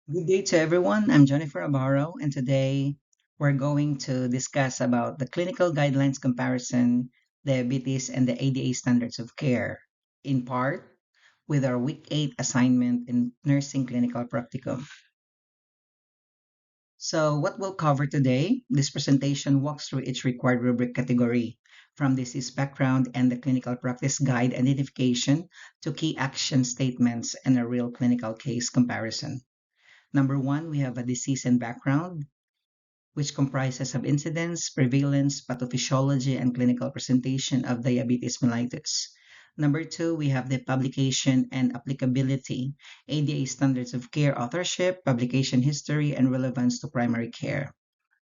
Good day to everyone. I'm Jennifer Abaro, and today we're going to discuss about the clinical guidelines comparison, diabetes, and the ADA standards of care, in part with our Week 8 assignment in Nursing Clinical Practicum. So, what we'll cover today, this presentation walks through each required rubric category, from disease background and the clinical practice guide identification to key action statements and a real clinical case comparison. Number one, we have a disease and background, which comprises of incidence, prevalence, pathophysiology, and clinical presentation of diabetes mellitus. Number two, we have the publication and applicability, ADA standards of care authorship, publication history, and relevance to primary care.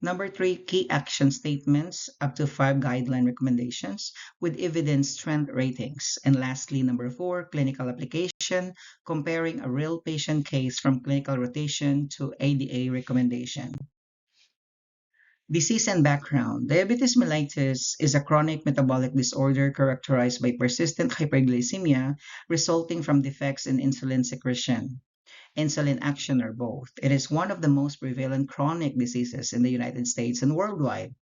Number three, key action statements, up to five guideline recommendations with evidence strength ratings. And lastly, number four, clinical application, comparing a real patient case from clinical rotation to ADA recommendation. Disease and background. Diabetes mellitus is a chronic metabolic disorder characterized by persistent hyperglycemia resulting from defects in insulin secretion, insulin action, or both. It is one of the most prevalent chronic diseases in the United States and worldwide.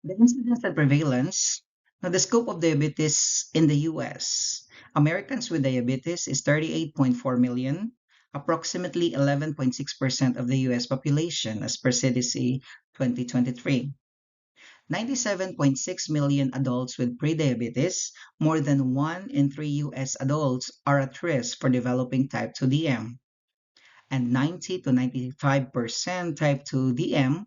The incidence and prevalence. Now, the scope of diabetes in the US. Americans with diabetes is 38.4 million, approximately 11.6% of the US population as per CDC 2023. 97.6 million adults with prediabetes, more than 1 in 3 US adults are at risk for developing type 2 DM, and 90 to 95% type 2 DM,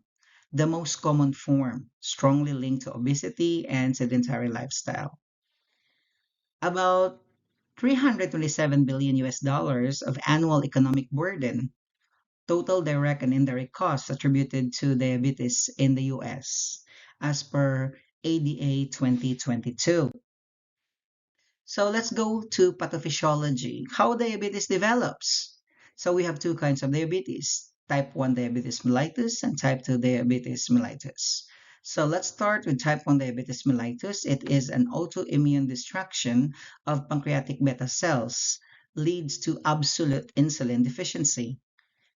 the most common form, strongly linked to obesity and sedentary lifestyle. About 327 billion US dollars of annual economic burden, total direct and indirect costs attributed to diabetes in the US, as per ADA 2022. So let's go to pathophysiology, how diabetes develops. So we have two kinds of diabetes, type 1 diabetes mellitus and type 2 diabetes mellitus. So let's start with type 1 diabetes mellitus. It is an autoimmune destruction of pancreatic beta cells, leads to absolute insulin deficiency.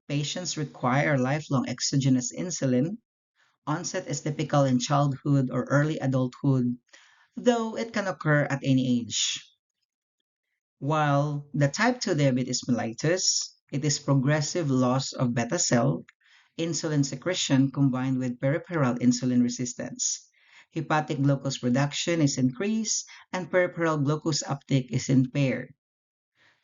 Patients require lifelong exogenous insulin. Onset is typical in childhood or early adulthood, though it can occur at any age. While the type 2 diabetes mellitus, it is progressive loss of beta cell, insulin secretion combined with peripheral insulin resistance. Hepatic glucose production is increased and peripheral glucose uptake is impaired.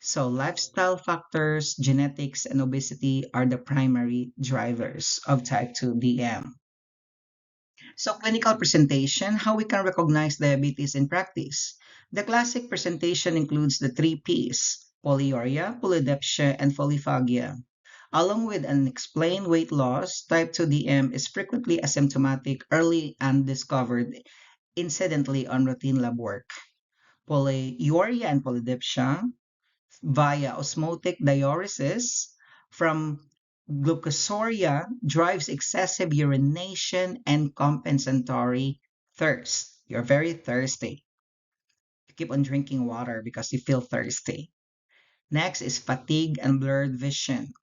So lifestyle factors, genetics, and obesity are the primary drivers of type 2 DM. So clinical presentation, how we can recognize diabetes in practice. The classic presentation includes the three Ps, polyuria, polydipsia, and polyphagia. Along with unexplained weight loss, type 2 DM is frequently asymptomatic, early and discovered incidentally on routine lab work. Polyuria and polydipsia via osmotic diuresis from glucosuria drives excessive urination and compensatory thirst. You're very thirsty. You keep on drinking water because you feel thirsty. Next is fatigue and blurred vision.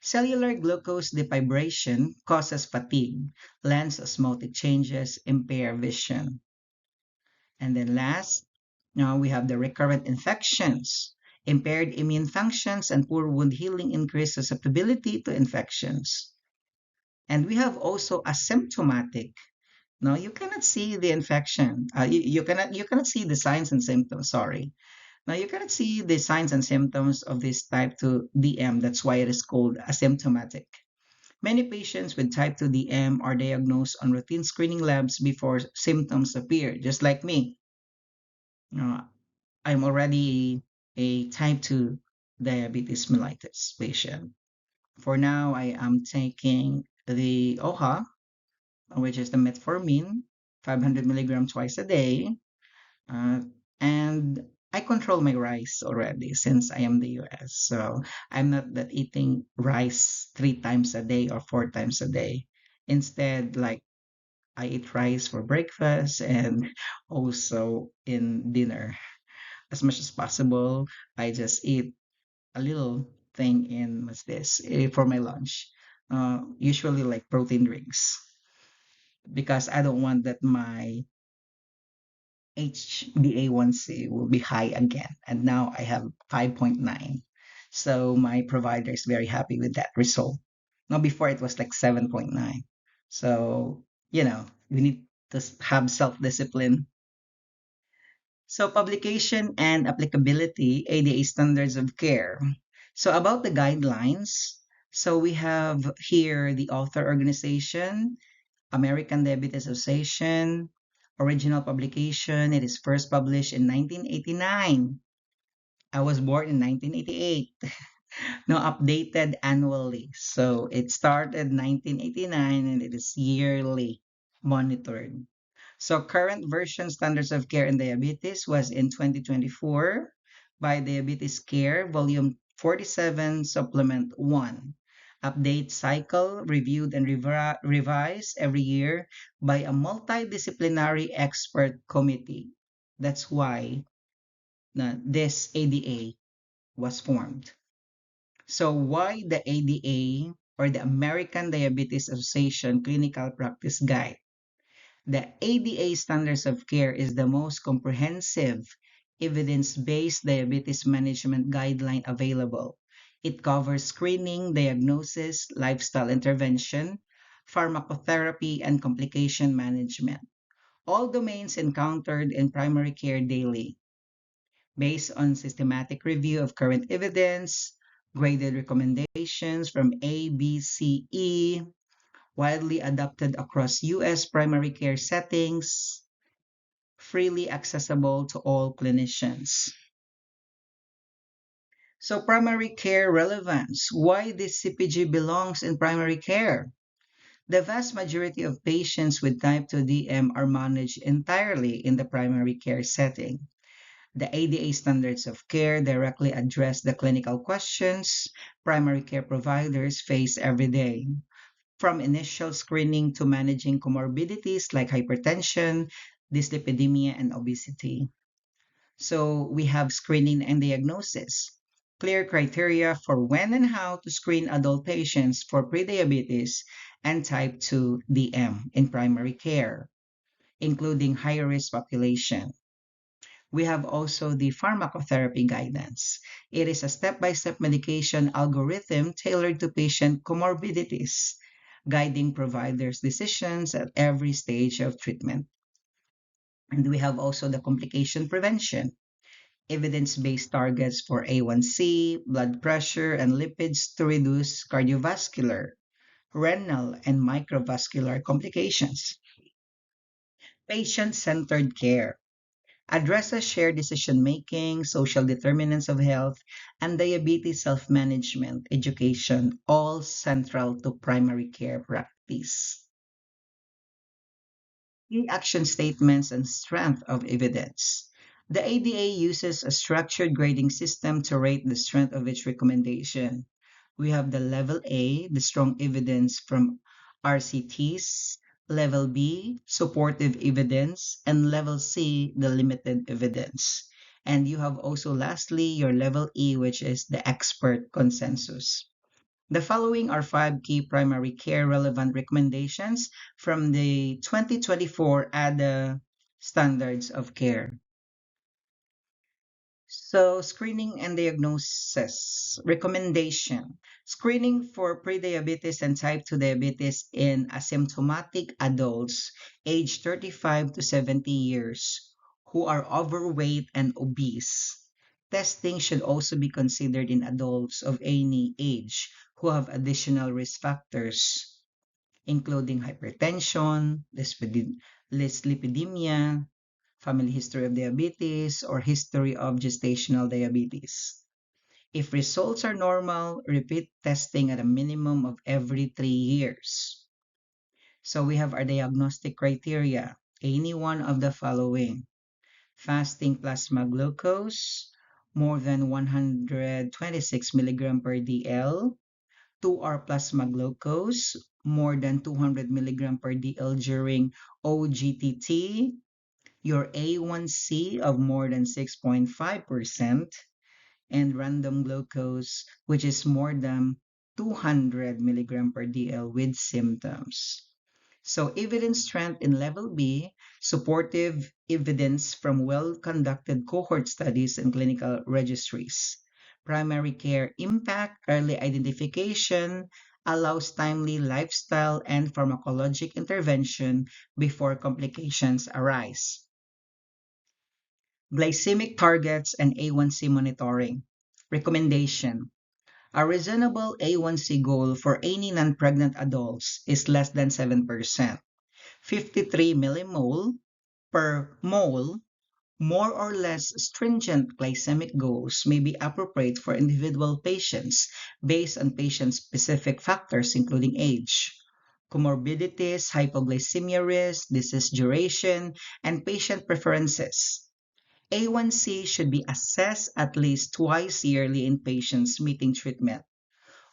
Cellular glucose defibrillation causes fatigue. Lens osmotic changes impair vision. And then last, now we have the recurrent infections. Impaired immune functions and poor wound healing increase susceptibility to infections. And we have also asymptomatic. No, you cannot see the infection. You cannot see the signs and symptoms. Sorry. Now you cannot see the signs and symptoms of this type 2 DM. That's why it is called asymptomatic. Many patients with type 2 DM are diagnosed on routine screening labs before symptoms appear, just like me. Uh, I'm already a type 2 diabetes mellitus patient. For now, I am taking the OHA, which is the metformin, 500 milligrams twice a day. Uh, and I control my rice already since I am the US. So I'm not that eating rice three times a day or four times a day. Instead, like I eat rice for breakfast and also in dinner. As much as possible, I just eat a little thing in what's this for my lunch. Usually like protein drinks because I don't want that my HbA1c will be high again. And now I have 5.9. So my provider is very happy with that result. Now before it was like 7.9. So, we need to have self-discipline. So publication and applicability, ADA standards of care. So about the guidelines, so we have here the author organization, American Diabetes Association, original publication. It is first published in 1989. I was born in 1988. No, updated annually. So it started 1989 and it is yearly monitored. So current version standards of care in diabetes was in 2024 by Diabetes Care, volume 47, supplement 1. Update cycle reviewed and revised every year by a multidisciplinary expert committee. That's why this ADA was formed. So why the ADA or the American Diabetes Association Clinical Practice Guide? The ADA Standards of Care is the most comprehensive evidence-based diabetes management guideline available. It covers screening, diagnosis, lifestyle intervention, pharmacotherapy, and complication management, all domains encountered in primary care daily, based on systematic review of current evidence, graded recommendations from A, B, C, E, widely adopted across U.S. primary care settings, freely accessible to all clinicians. So primary care relevance, why this CPG belongs in primary care? The vast majority of patients with type 2 DM are managed entirely in the primary care setting. The ADA standards of care directly address the clinical questions primary care providers face every day, from initial screening to managing comorbidities like hypertension, dyslipidemia, and obesity. So we have screening and diagnosis. Clear criteria for when and how to screen adult patients for prediabetes and type 2 DM in primary care, including higher risk population. We have also the pharmacotherapy guidance. It is a step-by-step medication algorithm tailored to patient comorbidities, guiding providers' decisions at every stage of treatment. And we have also the complication prevention, evidence-based targets for A1C, blood pressure, and lipids to reduce cardiovascular, renal, and microvascular complications. Patient-centered care addresses shared decision making, social determinants of health, and diabetes self management education, all central to primary care practice. Key action statements and strength of evidence. The ADA uses a structured grading system to rate the strength of each recommendation. We have the level A, the strong evidence from RCTs, level B, supportive evidence, and level C, the limited evidence. And you have also lastly your level E, which is the expert consensus. The following are 5 key primary care relevant recommendations from the 2024 ADA Standards of Care. So, screening and diagnosis recommendation. Screening for prediabetes and type 2 diabetes in asymptomatic adults aged 35 to 70 years who are overweight and obese. Testing should also be considered in adults of any age who have additional risk factors, including hypertension, dyslipidemia, family history of diabetes, or history of gestational diabetes. If results are normal, repeat testing at a minimum of every 3 years. So we have our diagnostic criteria. Any one of the following: fasting plasma glucose, more than 126 milligram per dl, 2-hour plasma glucose, more than 200 milligram per dl during OGTT, your A1C of more than 6.5%, and random glucose, which is more than 200 milligram per DL with symptoms. So evidence strength in level B, supportive evidence from well-conducted cohort studies and clinical registries. Primary care impact, early identification, allows timely lifestyle and pharmacologic intervention before complications arise. Glycemic targets and A1C monitoring. Recommendation. A reasonable A1C goal for any non-pregnant adults is less than 7%. 53 millimole per mole, more or less stringent glycemic goals may be appropriate for individual patients based on patient-specific factors including age, comorbidities, hypoglycemia risk, disease duration, and patient preferences. A1C should be assessed at least twice yearly in patients meeting treatment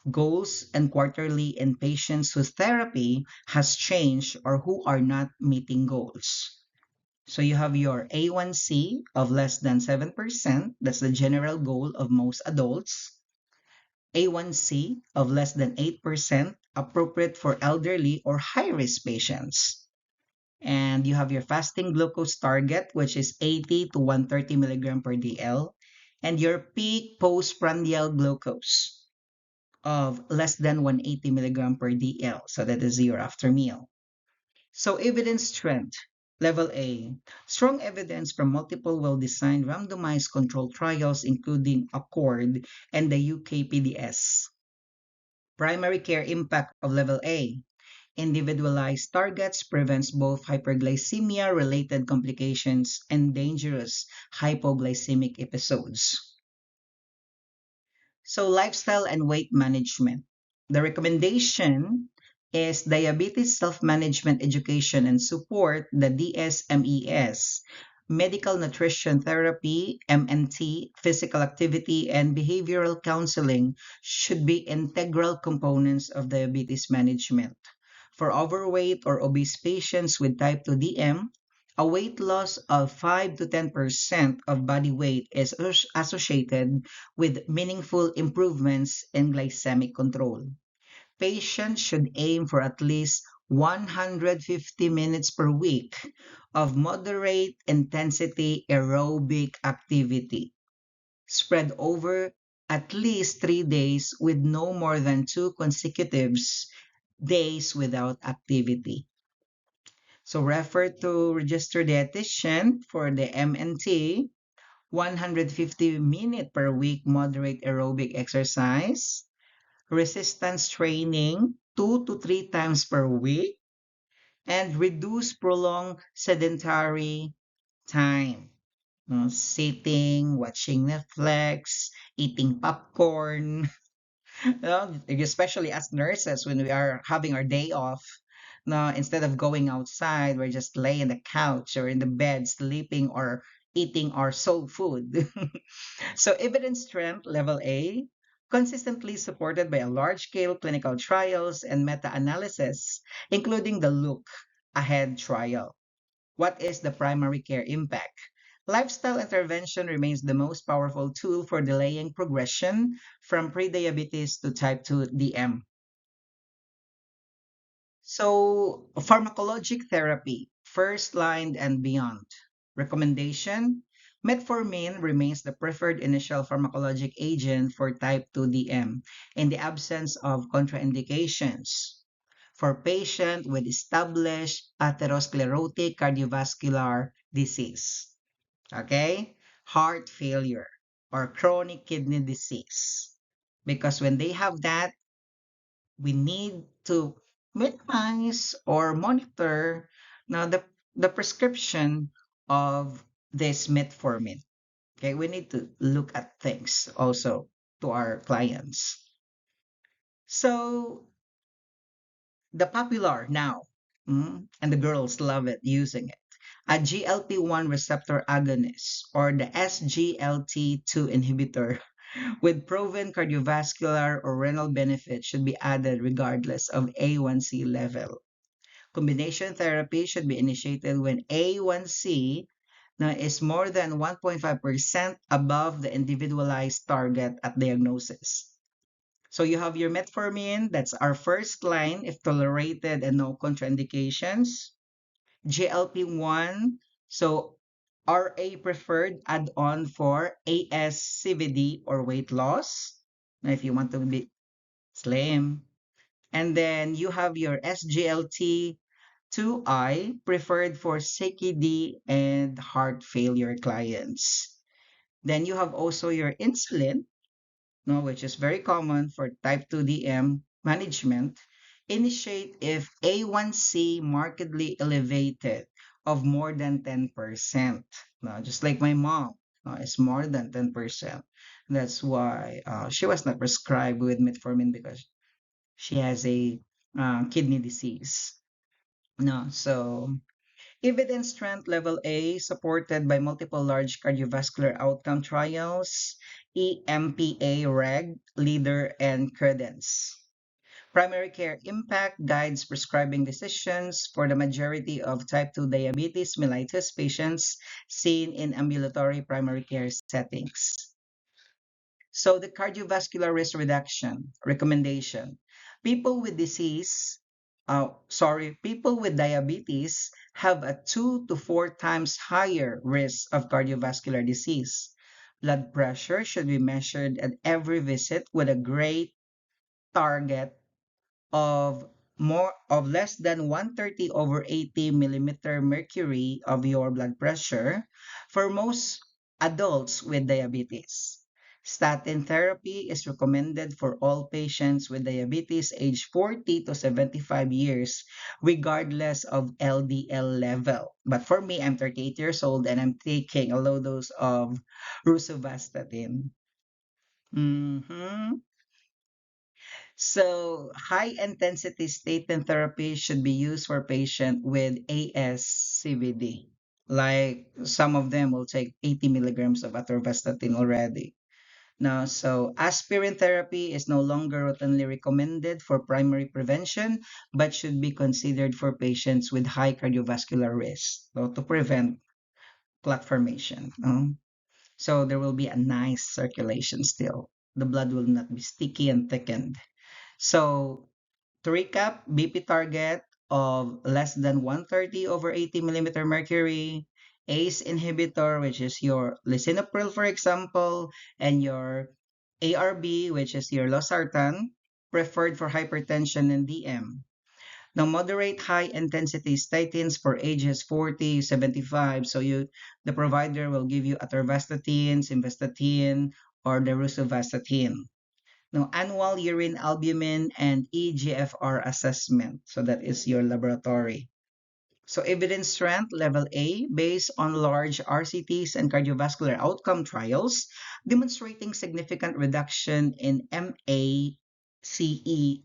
goals and quarterly in patients whose therapy has changed or who are not meeting goals. So you have your A1C of less than 7%. That's the general goal of most adults. A1C of less than 8%, appropriate for elderly or high-risk patients. And you have your fasting glucose target, which is 80 to 130 milligram per DL, and your peak postprandial glucose of less than 180 milligram per DL. So that is your after meal. So evidence strength. Level A. Strong evidence from multiple well-designed randomized controlled trials including ACCORD and the UKPDS. Primary care impact of level A. Individualized targets prevents both hyperglycemia-related complications and dangerous hypoglycemic episodes. So lifestyle and weight management. The recommendation is diabetes self-management education and support, the DSMES, medical nutrition therapy, MNT, physical activity, and behavioral counseling should be integral components of diabetes management. For overweight or obese patients with type 2 DM, a weight loss of 5 to 10% of body weight is associated with meaningful improvements in glycemic control. Patients should aim for at least 150 minutes per week of moderate intensity aerobic activity, spread over at least 3 days with no more than 2 consecutive days without activity. So refer to registered dietitian for the MNT, 150 minute per week moderate aerobic exercise, resistance training 2 to 3 times per week, and reduce prolonged sedentary time. Sitting, watching Netflix, eating popcorn, especially as nurses when we are having our day off. Now, instead of going outside, we're just laying in the couch or in the bed, sleeping or eating our soul food. So, evidence strength level A, consistently supported by a large-scale clinical trials and meta-analysis, including the Look Ahead trial. What is the primary care impact? Lifestyle intervention remains the most powerful tool for delaying progression from prediabetes to type 2 DM. So, pharmacologic therapy, first line and beyond. Recommendation: metformin remains the preferred initial pharmacologic agent for type 2 DM in the absence of contraindications for patients with established atherosclerotic cardiovascular disease. Okay? Heart failure or chronic kidney disease. Because when they have that, we need to minimize or monitor now the prescription of this metformin. Okay, we need to look at things also to our clients. So the popular now, and the girls love it using it. A GLP-1 receptor agonist or the SGLT2 inhibitor with proven cardiovascular or renal benefit should be added regardless of A1C level. Combination therapy should be initiated when A1C now is more than 1.5% above the individualized target at diagnosis. So you have your metformin, that's our first line if tolerated and no contraindications. GLP-1, so RA preferred add-on for ASCVD or weight loss. Now, if you want to be slim. And then you have your SGLT2I preferred for CKD and heart failure clients. Then you have also your insulin, no, which is very common for type 2 DM management. Initiate if A1C markedly elevated of more than 10%. No, just like my mom, no, it's more than 10%. That's why she was not prescribed with metformin because she has a kidney disease. No, so evidence strength level A supported by multiple large cardiovascular outcome trials, EMPA reg, leader, and credence. Primary care impact guides prescribing decisions for the majority of type 2 diabetes mellitus patients seen in ambulatory primary care settings. So the cardiovascular risk reduction recommendation. People with disease, people with diabetes have a 2 to 4 times higher risk of cardiovascular disease. Blood pressure should be measured at every visit with a great target of less than 130 over 80 millimeter mercury of your blood pressure for most adults with diabetes. Statin therapy is recommended for all patients with diabetes age 40 to 75 years, regardless of LDL level. But for me, I'm 38 years old and I'm taking a low dose of rosuvastatin. Mhm. So high intensity statin therapy should be used for patient with ASCVD. Like some of them will take 80 milligrams of atorvastatin already. Now, so aspirin therapy is no longer routinely recommended for primary prevention, but should be considered for patients with high cardiovascular risk, so to prevent clot formation. So there will be a nice circulation still. The blood will not be sticky and thickened. So to recap, BP target of less than 130 over 80 millimeter mercury, ACE inhibitor, which is your lisinopril, for example, and your ARB, which is your losartan, preferred for hypertension and DM. Now, moderate high intensity statins for ages 40, 75. So the provider will give you atorvastatin, simvastatin, or the rosuvastatin. Now, annual urine albumin and EGFR assessment. So that is your laboratory. So evidence strength level A based on large RCTs and cardiovascular outcome trials demonstrating significant reduction in MACE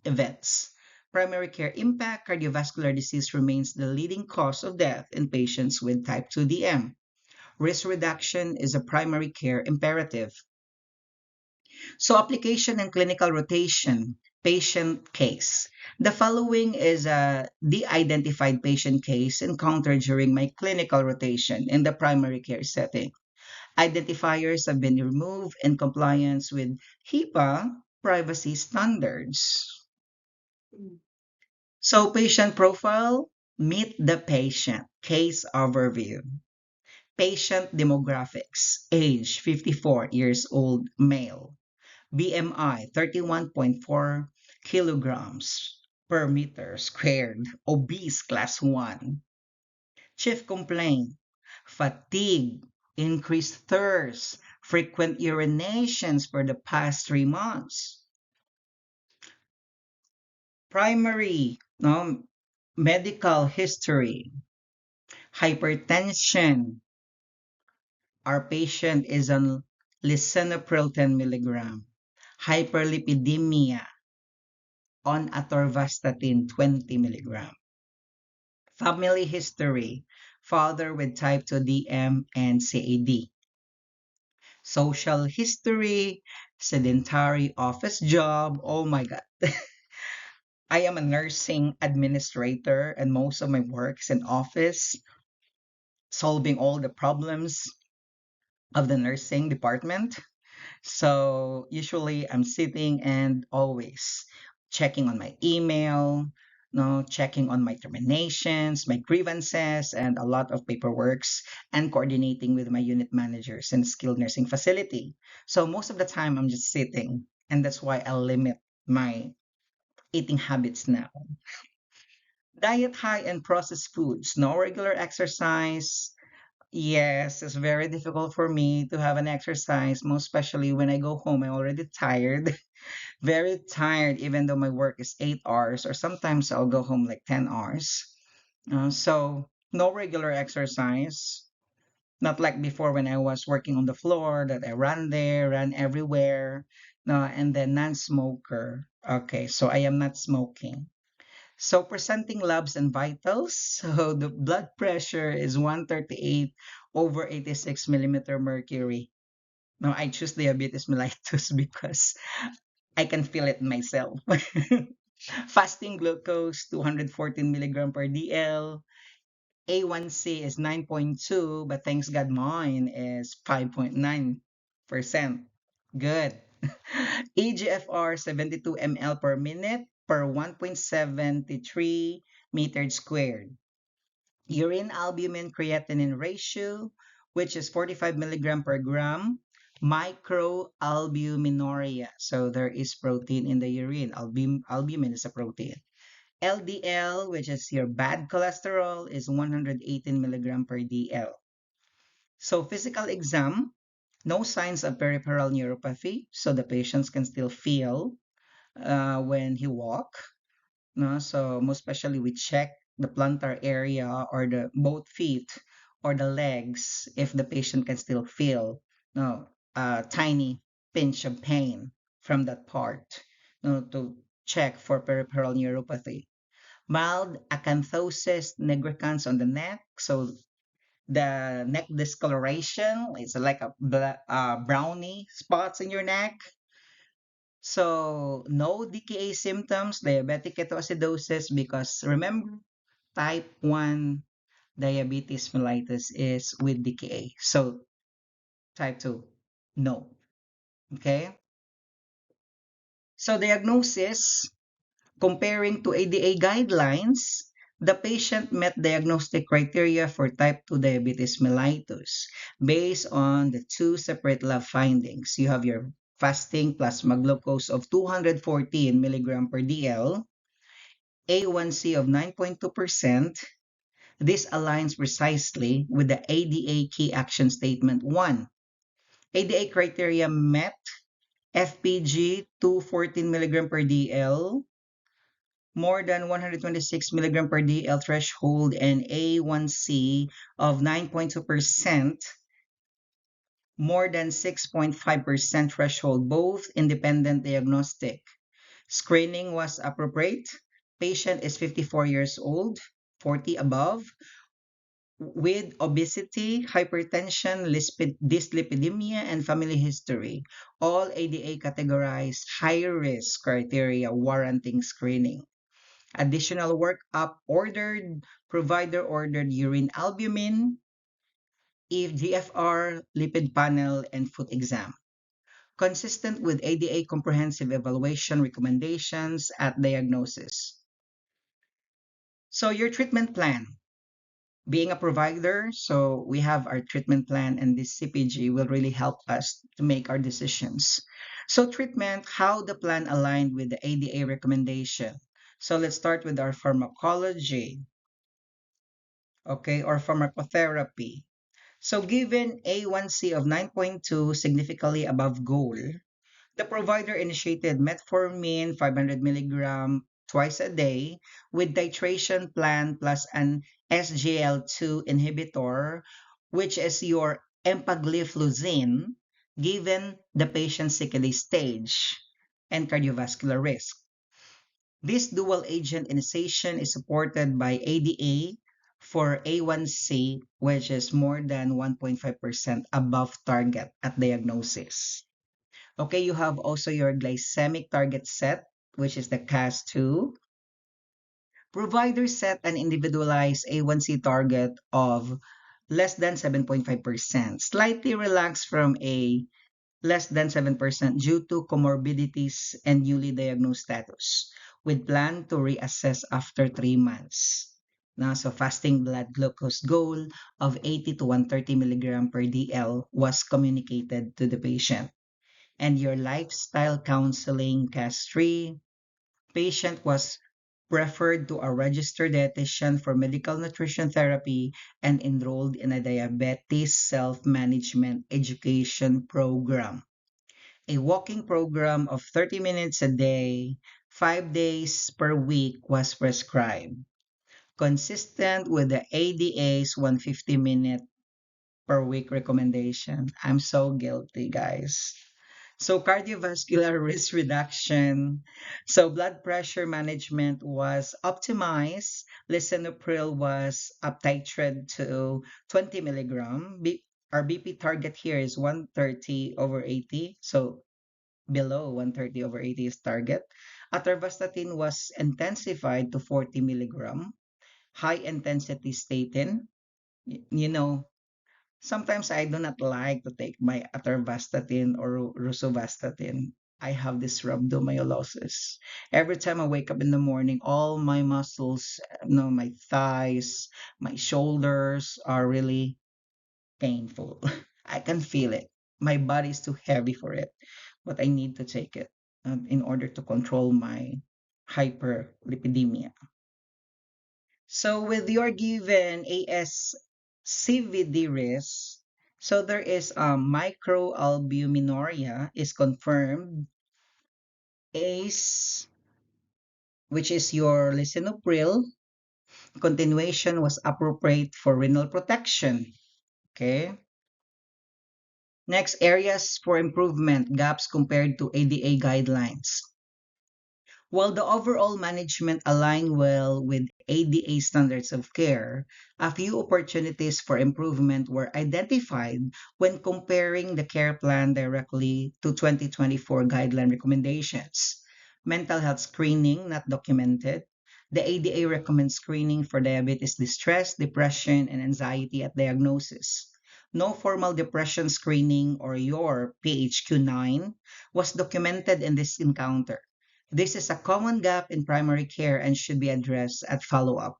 events. Primary care impact, cardiovascular disease remains the leading cause of death in patients with type 2 DM. Risk reduction is a primary care imperative. So application and clinical rotation, patient case. The following is a de-identified patient case encountered during my clinical rotation in the primary care setting. Identifiers have been removed in compliance with HIPAA privacy standards. So patient profile, meet the patient, case overview. Patient demographics, age 54 years old, male. BMI 31.4 kilograms per meter squared, obese class 1. Chief complaint, fatigue, increased thirst, frequent urinations for the past 3 months. Primary medical history, hypertension. Our patient is on lisinopril 10 milligram. Hyperlipidemia, on atorvastatin 20 milligram. Family history, father with type 2 DM and CAD. Social history, sedentary office job. Oh my God. I am a nursing administrator and most of my work is in office. solving all the problems of the nursing department. So usually I'm sitting and always checking on my email, no, checking on my terminations, my grievances, and a lot of paperworks and coordinating with my unit managers in skilled nursing facility. So most of the time I'm just sitting, and that's why I limit my eating habits now. Diet high in processed foods, no regular exercise. Yes, it's very difficult for me to have an exercise, most especially when I go home. I'm already tired, very tired, even though my work is 8 hours, or sometimes I'll go home like 10 hours. So, no regular exercise, not like before when I was working on the floor that I ran there, ran everywhere. No, and then non smoker. Okay, so I am not smoking. So presenting labs and vitals. So the blood pressure is 138 over 86 millimeter mercury. Now I choose diabetes mellitus because I can feel it myself. Fasting glucose 214 milligram per DL. A1C is 9.2, but thanks God mine is 5.9%. Good. EGFR 72 ml per minute per 1.73 meters squared. Urine albumin creatinine ratio, which is 45 milligram per gram. Microalbuminuria. So there is protein in the urine. Albumin is a protein. LDL, which is your bad cholesterol, is 118 milligram per DL. So physical exam, no signs of peripheral neuropathy, so the patients can still feel when he walk. No? So most especially we check the plantar area or the both feet or the legs if the patient can still feel no, a tiny pinch of pain from that part no, to check for peripheral neuropathy. Mild acanthosis nigricans on the neck. So the neck discoloration is like a brownie spots in your neck. So no DKA symptoms, diabetic ketoacidosis, because remember, type 1 diabetes mellitus is with DKA. So type 2, no. Okay. So diagnosis, comparing to ADA guidelines, the patient met diagnostic criteria for type 2 diabetes mellitus based on the two separate lab findings. You have your fasting plasma glucose of 214 milligram per DL, A1C of 9.2%. This aligns precisely with the ADA Key Action Statement 1. ADA criteria met, FPG 214 milligram per DL, more than 126 milligram per DL threshold, and A1C of 9.2%, more than 6.5% threshold, both independent diagnostic. Screening was appropriate. Patient is 54 years old, 40 above, with obesity, hypertension, dyslipidemia, and family history. All ADA categorized high risk criteria warranting screening. Additional workup ordered, provider ordered urine albumin, GFR, lipid panel, and foot exam. Consistent with ADA comprehensive evaluation recommendations at diagnosis. So your treatment plan. Being a provider, so we have our treatment plan, and this CPG will really help us to make our decisions. So treatment, how the plan aligned with the ADA recommendation. So let's start with our pharmacology, okay, or pharmacotherapy. So given A1C of 9.2, significantly above goal, the provider initiated metformin 500 milligram twice a day with titration plan plus an SGL2 inhibitor, which is your empagliflozin, given the patient's CKD stage and cardiovascular risk. This dual agent initiation is supported by ADA for A1C, which is more than 1.5% above target at diagnosis. Okay, you have also your glycemic target set, which is the CAS2. Providers set an individualized A1C target of less than 7.5%, slightly relaxed from a less than 7% due to comorbidities and newly diagnosed status, with plan to reassess after 3 months. Now, so fasting blood glucose goal of 80 to 130 milligram per DL was communicated to the patient. And your lifestyle counseling CAS3 patient was referred to a registered dietitian for medical nutrition therapy and enrolled in a diabetes self-management education program. A walking program of 30 minutes a day, 5 days per week was prescribed, consistent with the ADA's 150-minute per week recommendation. I'm so guilty, guys. So cardiovascular risk reduction. So blood pressure management was optimized. Lisinopril was uptitrated to 20 milligram. Our BP target here is 130 over 80. So below 130 over 80 is target. Atorvastatin was intensified to 40 milligram. High intensity statin. You know, sometimes I do not like to take my atorvastatin or rosuvastatin. I have this rhabdomyolysis. Every time I wake up in the morning, all my muscles, my thighs, my shoulders are really painful. I can feel it. My body is too heavy for it, but I need to take it in order to control my hyperlipidemia. So with your given ASCVD risk, so there is microalbuminuria is confirmed, ACE, which is your lisinopril, continuation was appropriate for renal protection. Okay. Next, areas for improvement, gaps compared to ADA guidelines. While the overall management aligned well with ADA standards of care, a few opportunities for improvement were identified when comparing the care plan directly to 2024 guideline recommendations. Mental health screening not documented. The ADA recommends screening for diabetes distress, depression, and anxiety at diagnosis. No formal depression screening or your PHQ-9 was documented in this encounter. This is a common gap in primary care and should be addressed at follow-up.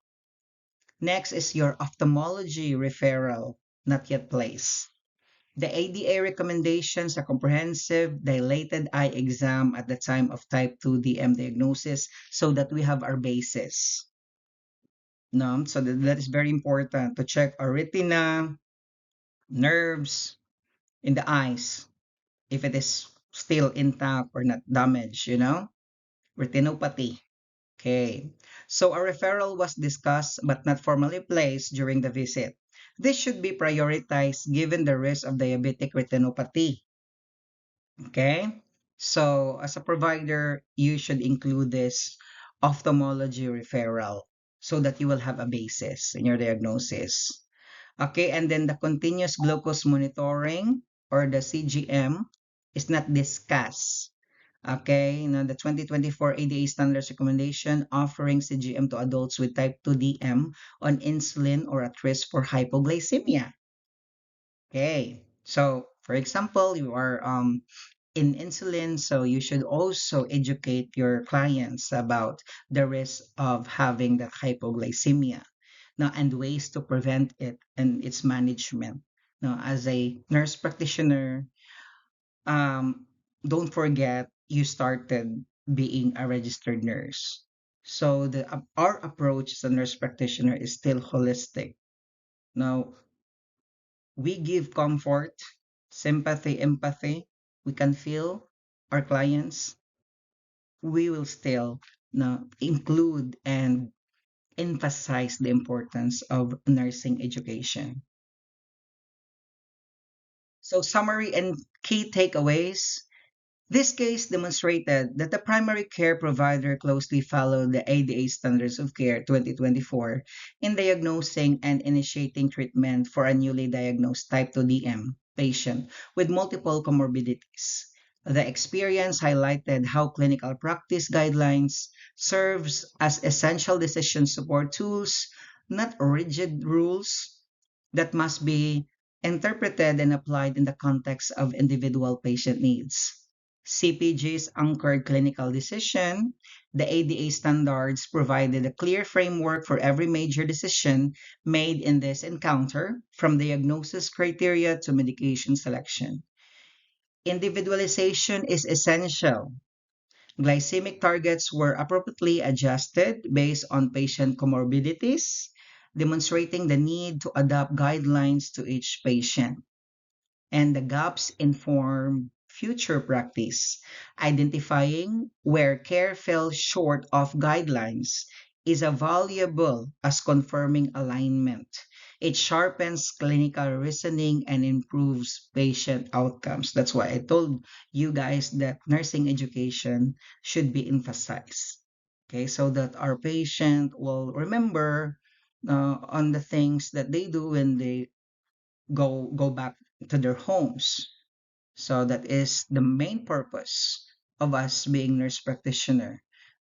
Next is your ophthalmology referral, not yet placed. The ADA recommendations are comprehensive dilated eye exam at the time of type 2 DM diagnosis so that we have our basis. No? So that is very important to check our retina, nerves in the eyes, if it is still intact or not damaged, retinopathy. Okay, so a referral was discussed but not formally placed during the visit. This should be prioritized given the risk of diabetic retinopathy. Okay, so as a provider, you should include this ophthalmology referral so that you will have a basis in your diagnosis. Okay, and then the continuous glucose monitoring or the CGM is not discussed. Okay, the 2024 ADA standards recommendation offering CGM to adults with type 2 DM on insulin or at risk for hypoglycemia. Okay, so for example, you are in insulin, so you should also educate your clients about the risk of having that hypoglycemia now and ways to prevent it and its management. Now, as a nurse practitioner, um, don't forget you started being a registered nurse. So our approach as a nurse practitioner is still holistic. Now, we give comfort, sympathy, empathy. We can feel our clients. We will still include and emphasize the importance of nursing education. So summary and key takeaways. This case demonstrated that the primary care provider closely followed the ADA Standards of Care 2024 in diagnosing and initiating treatment for a newly diagnosed type 2 DM patient with multiple comorbidities. The experience highlighted how clinical practice guidelines serves as essential decision support tools, not rigid rules. that must be interpreted and applied in the context of individual patient needs. CPG's anchored clinical decision, the ADA standards provided a clear framework for every major decision made in this encounter, from diagnosis criteria to medication selection. Individualization is essential. Glycemic targets were appropriately adjusted based on patient comorbidities, demonstrating the need to adapt guidelines to each patient. And the gaps inform future practice. Identifying where care fell short of guidelines is a valuable as confirming alignment. It sharpens clinical reasoning and improves patient outcomes. That's why I told you guys that nursing education should be emphasized. Okay, so that our patient will remember on the things that they do when they go back to their homes. So that is the main purpose of us being nurse practitioner,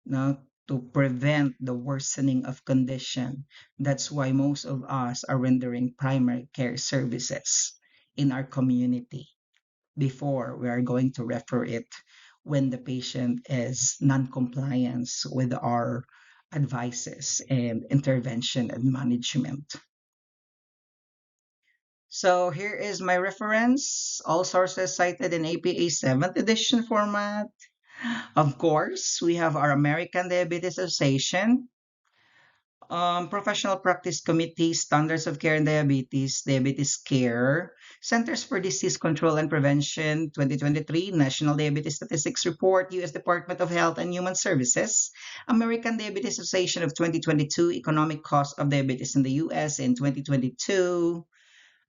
now to prevent the worsening of condition. That's why most of us are rendering primary care services in our community before we are going to refer it when the patient is non-compliance with our advices and intervention and management. So here is my reference, all sources cited in APA 7th edition format. Of course, we have our American Diabetes Association, Professional Practice Committee, Standards of Care in Diabetes, Diabetes Care, Centers for Disease Control and Prevention, 2023, National Diabetes Statistics Report, U.S. Department of Health and Human Services, American Diabetes Association of 2022, Economic Cost of Diabetes in the U.S. in 2022,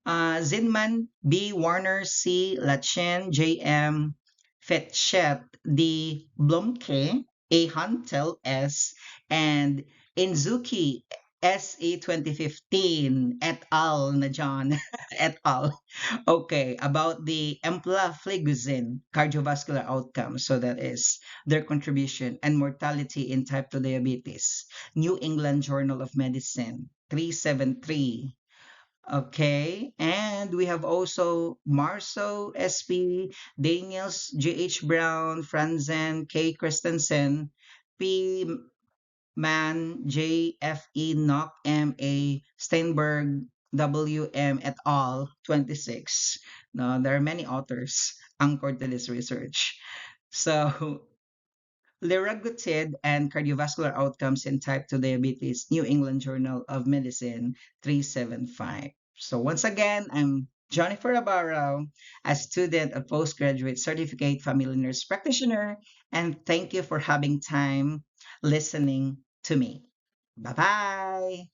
Zinman, B. Warner, C. Lachen, J.M. Fetchet, D. Blomke, A. Huntel, S. and Inzuki, SE 2015, et al. Na John, et al. Okay, about the empagliflozin cardiovascular outcomes. So that is their contribution and mortality in type 2 diabetes. New England Journal of Medicine, 373. Okay, and we have also Marceau, SP, Daniels, J.H. Brown, Franzen, K. Christensen, P. Mann, J.F.E. Nock, M.A. Steinberg, W.M. et al., 26. Now, there are many authors anchored to this research. So, liraglutide and cardiovascular outcomes in type 2 diabetes, New England Journal of Medicine 375. So once again, I'm Jennifer Navarro, a student of postgraduate certificate family nurse practitioner, and thank you for having time listening to me. Bye-bye.